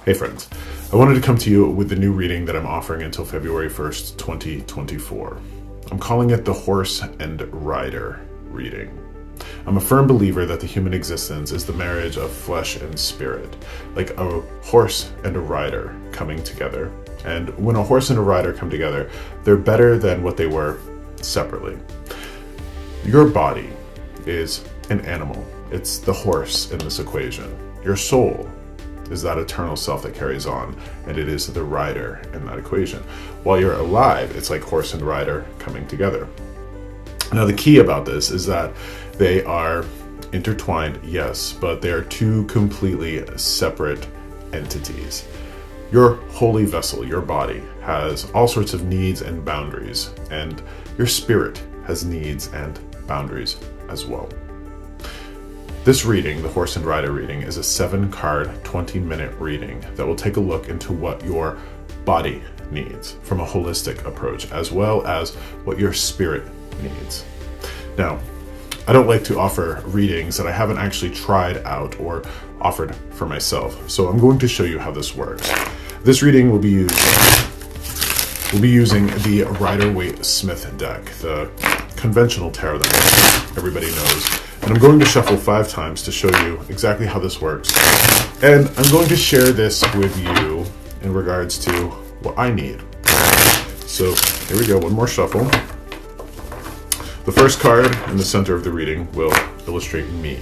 Hey friends, I wanted to come to you with the new reading that I'm offering until February 1st, 2024. I'm calling it the Horse and Rider reading. I'm a firm believer that the human existence is the marriage of flesh and spirit, like a horse and a rider coming together. And when a horse and a rider come together, they're better than what they were separately. Your body is an animal. It's the horse in this equation. Your soul is that eternal self that carries on, and it is the rider in that equation. While you're alive, it's like horse and rider coming together. Now, the key about this is that they are intertwined, yes, but they are two completely separate entities. Your holy vessel, your body, has all sorts of needs and boundaries, and your spirit has needs and boundaries as well. This reading, the Horse and Rider reading, is a 7-card, 20-minute reading that will take a look into what your body needs from a holistic approach, as well as what your spirit needs. Now, I don't like to offer readings that I haven't actually tried out or offered for myself, so I'm going to show you how this works. This reading will be using the Rider-Waite-Smith deck, the conventional tarot that everybody knows. And I'm going to shuffle 5 times to show you exactly how this works. And I'm going to share this with you in regards to what I need. So here we go, one more shuffle. The first card in the center of the reading will illustrate me.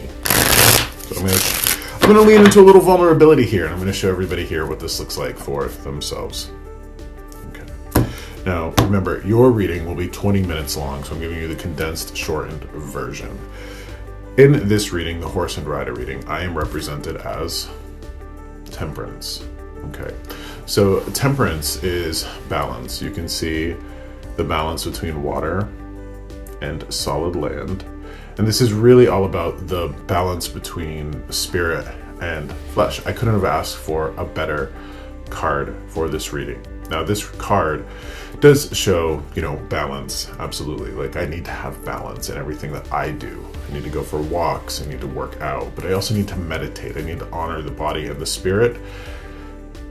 So I'm going to lean into a little vulnerability here, and I'm going to show everybody here what this looks like for themselves. Okay. Now, remember, your reading will be 20 minutes long, so I'm giving you the condensed, shortened version. In this reading, the Horse and Rider reading, I am represented as Temperance. Okay, so Temperance is balance. You can see the balance between water and solid land. And this is really all about the balance between spirit and flesh. I couldn't have asked for a better card for this reading. Now, this card does show, balance, absolutely. Like, I need to have balance in everything that I do. I need to go for walks, I need to work out, but I also need to meditate. I need to honor the body and the spirit,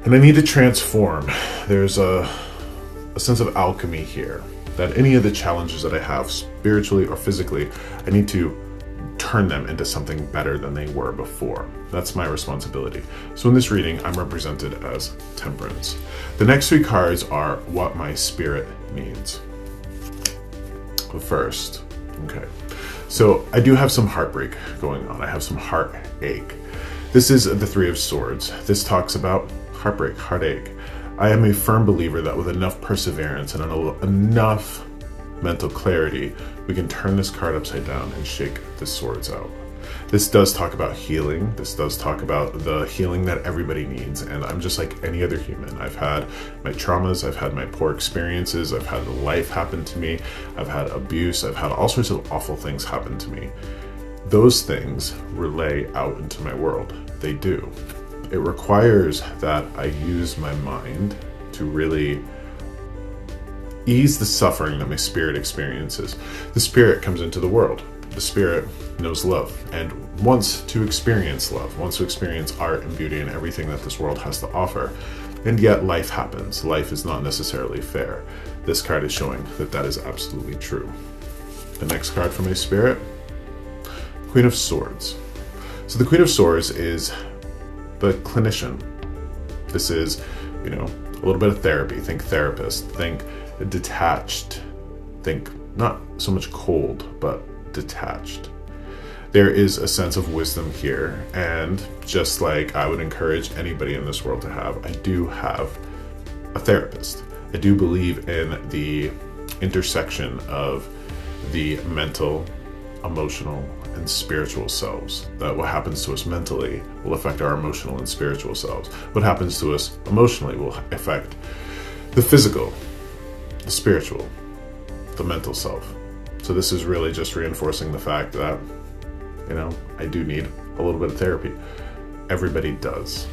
and I need to transform. There's a sense of alchemy here, that any of the challenges that I have, spiritually or physically, I need to turn them into something better than they were before. That's my responsibility. So in this reading, I'm represented as Temperance. The next 3 cards are what my spirit needs. First, okay. So I do have some heartbreak going on. I have some heartache. This is the 3 of Swords. This talks about heartbreak, heartache. I am a firm believer that with enough perseverance and enough mental clarity, we can turn this card upside down and shake the swords out. This does talk about healing. This does talk about the healing that everybody needs. And I'm just like any other human. I've had my traumas. I've had my poor experiences. I've had life happen to me. I've had abuse. I've had all sorts of awful things happen to me. Those things relay out into my world. They do. It requires that I use my mind to really ease the suffering that my spirit experiences. The spirit comes into the world. The spirit knows love and wants to experience love, wants to experience art and beauty and everything that this world has to offer. And yet life happens. Life is not necessarily fair. This card is showing that that is absolutely true. The next card for my spirit, Queen of Swords. So the Queen of Swords is the clinician. This is, a little bit of therapy. Think therapist, think detached, think not so much cold, but detached. There is a sense of wisdom here, and just like I would encourage anybody in this world to have, I do have a therapist. I do believe in the intersection of the mental, emotional, and spiritual selves. That what happens to us mentally will affect our emotional and spiritual selves. What happens to us emotionally will affect the physical, the spiritual, the mental self. So this is really just reinforcing the fact that, I do need a little bit of therapy. Everybody does.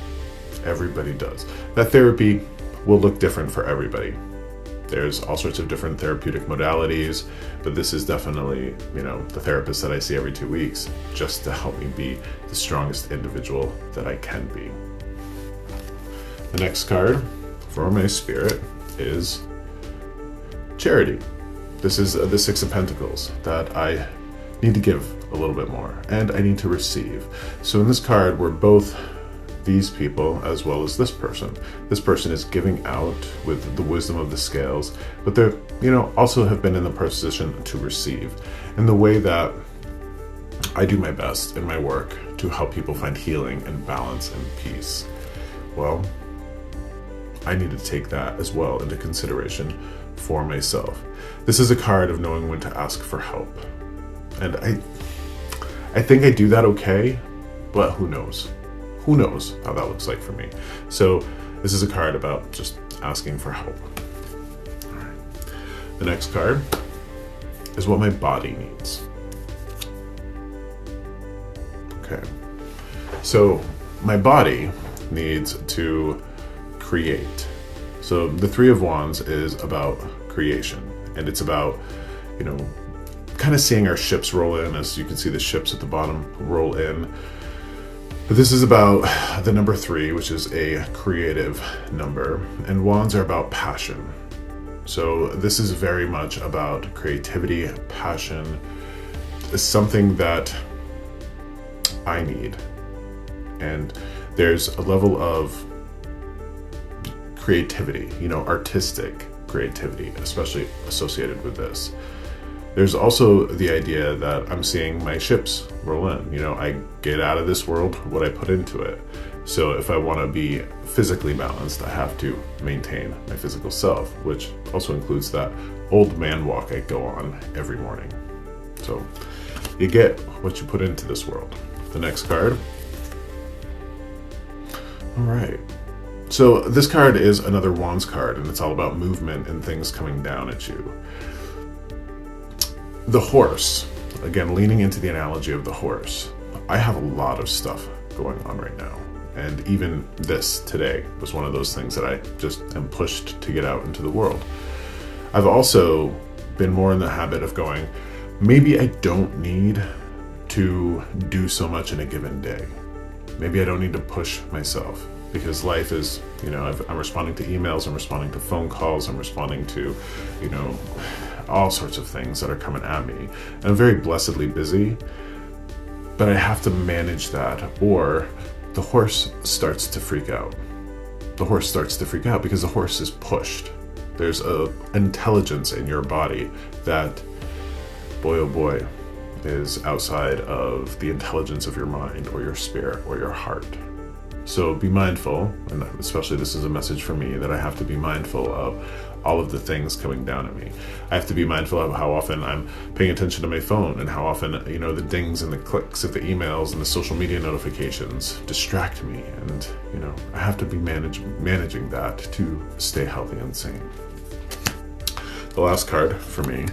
Everybody does. That therapy will look different for everybody. There's all sorts of different therapeutic modalities, but this is definitely, the therapist that I see every 2 weeks just to help me be the strongest individual that I can be. The next card for my spirit is charity. This is the Six of Pentacles, that I need to give a little bit more and I need to receive. So in this card, we're both these people as well as this person. This person is giving out with the wisdom of the scales, but they're, also have been in the position to receive. In the way that I do my best in my work to help people find healing and balance and peace. Well, I need to take that as well into consideration for myself. This is a card of knowing when to ask for help. And I think I do that okay, but who knows? Who knows how that looks like for me? So this is a card about just asking for help. All right. The next card is what my body needs. Okay. So my body needs to create. So the Three of Wands is about creation, and it's about, kind of seeing our ships roll in, as you can see the ships at the bottom roll in. But this is about the number 3, which is a creative number, and wands are about passion. So this is very much about creativity, passion. It's something that I need. And there's a level of creativity, artistic creativity, especially associated with this. There's also the idea that I'm seeing my ships roll in. I get out of this world what I put into it. So if I want to be physically balanced, I have to maintain my physical self, which also includes that old man walk I go on every morning. So you get what you put into this world. The next card. All right. So this card is another Wands card, and it's all about movement and things coming down at you. The horse, again, leaning into the analogy of the horse. I have a lot of stuff going on right now. And even this today was one of those things that I just am pushed to get out into the world. I've also been more in the habit of going, maybe I don't need to do so much in a given day. Maybe I don't need to push myself, because life is, I'm responding to emails, I'm responding to phone calls, I'm responding to, all sorts of things that are coming at me. And I'm very blessedly busy, but I have to manage that, or the horse starts to freak out. The horse starts to freak out because the horse is pushed. There's an intelligence in your body that, boy oh boy, is outside of the intelligence of your mind or your spirit or your heart. So be mindful, and especially this is a message for me, that I have to be mindful of all of the things coming down at me. I have to be mindful of how often I'm paying attention to my phone, and how often, the dings and the clicks of the emails and the social media notifications distract me. And, I have to be managing that to stay healthy and sane. The last card for me,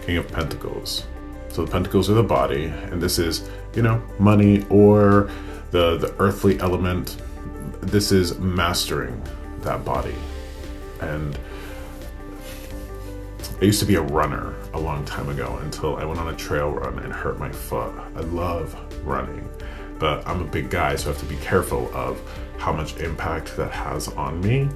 King of Pentacles. So the Pentacles are the body, and this is, money or the earthly element. This is mastering that body. And I used to be a runner a long time ago until I went on a trail run and hurt my foot. I love running, but I'm a big guy, so I have to be careful of how much impact that has on me.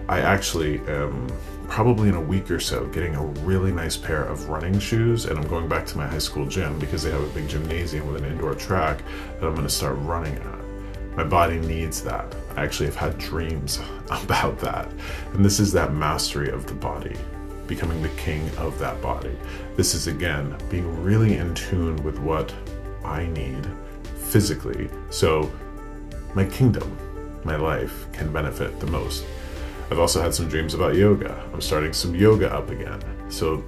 I actually am probably in a week or so getting a really nice pair of running shoes, and I'm going back to my high school gym because they have a big gymnasium with an indoor track that I'm going to start running at. My body needs that. I actually have had dreams about that. And this is that mastery of the body, becoming the king of that body. This is, again, being really in tune with what I need physically, so my kingdom, my life, can benefit the most. I've also had some dreams about yoga. I'm starting some yoga up again. So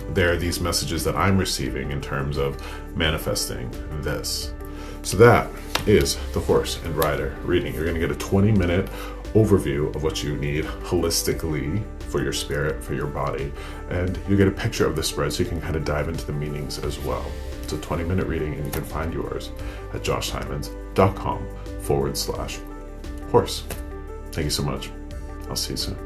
there are these messages that I'm receiving in terms of manifesting this. So that is the Horse and Rider reading. You're going to get a 20-minute overview of what you need holistically for your spirit, for your body, and you get a picture of the spread so you can kind of dive into the meanings as well. It's a 20-minute reading, and you can find yours at joshsimons.com/horse. Thank you so much. I'll see you soon.